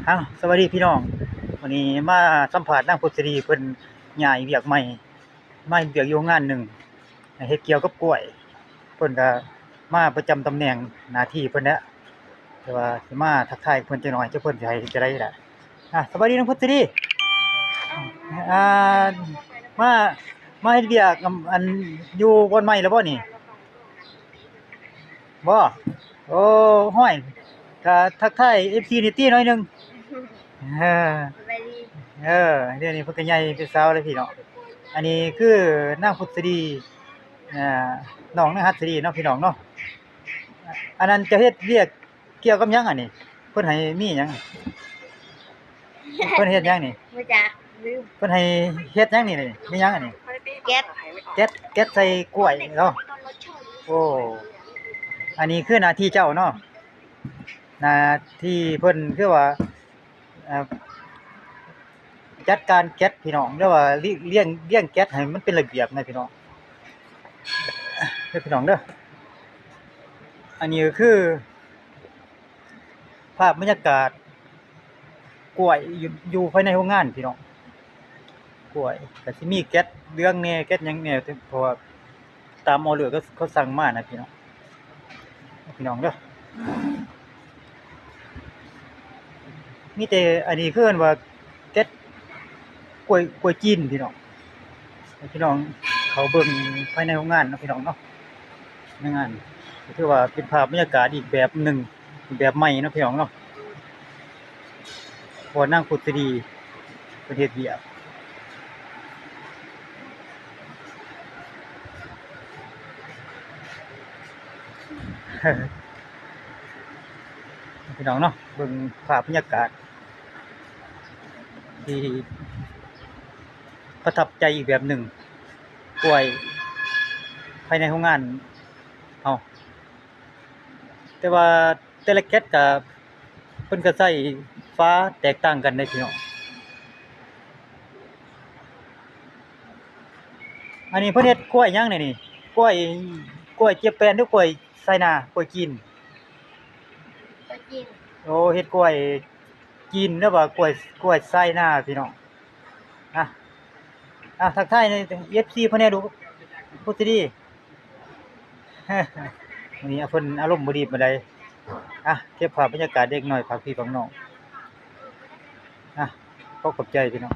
สวัสดีพี่น้องวันนี้มาสัมภาษณ์นางพุทธรีเพิ่นย้ายเวียกใหม่มาเฮ็ดเวียกอยู่โรงงานหนึ่งเฮ็ดเกี่ยวกับกล้วยเพิ่นก็มาประจำตำแหน่งหน้าที่เพิ่นแล้วแต่ว่าสิมาทักทายเพิ่นจักหน่อยเพิ่นสิให้จังได๋ล่ะสวัสดีนางพุทธรีอ่ามามาเฮ็ดเวียกอยู่บ่อนใหม่แล้วบ่นี่บ่โอ้ฮ้อยก็ทักทาย FC นิดติหน่อยหนึงเออ ไปดีเดี๋ยวนี้เพิ่นก็ใหญ่เป็นสาวแล้วพี่น้องอันนี้คือนางพุทธดีอ่าน้องนางหัสดีเนาะพี่น้องเนาะอันนั้นจะเฮ็ดเวียกเกี่ยวกับหยังอันนี้เพิ่นให้มีหยังเพิ่นเฮ็ดหยังนี่มาจากลืมเพิ่นให้เฮ็ดหยังนี่มีหยังอันนี้แก๊สแก๊สใส่กล้วยเนาะโอ้อันนี้คือหน้าที่เจ้าเนาะหน้าที่เพิ่นคือว่าอ่าจัดการแก๊สพี่น้องหรือว่าเลี้ยงแก๊สให้มันเป็นระเบียบนะพี่น้องเด้อพี่น้องเด้ออันนี้ก็คือภาพบรรยากาศกล้วยอยู่ภายในโรงงานพี่น้องกล้วยก็สิมีแก๊สเรื่องแหน่แก๊สหยังแหน่เพราะว่าตามออเดอร์เขาสั่งมานะพี่น้องเด้อมีแต่อันนี้คือเอิ้นว่าแก๊สกล้วยจีนพี่น้องให้พี่น้องเขาเบิ่งภายในโรงงานเนาะพี่น้องเนาะในงานก็ถือว่าเป็นภาพบรรยากาศอีกแบบหนึ่งแบบใหม่เนาะพี่น้องเนาะพอนั่งพุทธดีประเทศเวียดพี่น้องเนาะเบิ่งภาพบรรยากาศที่ประทับใจอีกแบบหนึ่งกล้วยภายในโรงงานเอาแต่ว่าแต่ละแก๊สก็เพิ่นก็ใช้ฟ้าแตกต่างกันเด้พี่น้องอันนี้เพิ่นเฮ็ดกล้วยหยังนี่กล้วยเจี๊ยบแป้นหรือกล้วยไชน่ากล้วยจีนไปกินโอ้เฮ็ดกล้วยจีนหรือว่ากล้วยไชน่าพี่น้องอ่ะทักทายใน FC เพิ่นแหน่ดูพุทธดี วันนี้เพิ่นอารมณ์บ่ดีปานใดเก็บภาพบรรยากาศเด็กน้อยฝากพี่ฝากน้องขอบใจพี่น้อง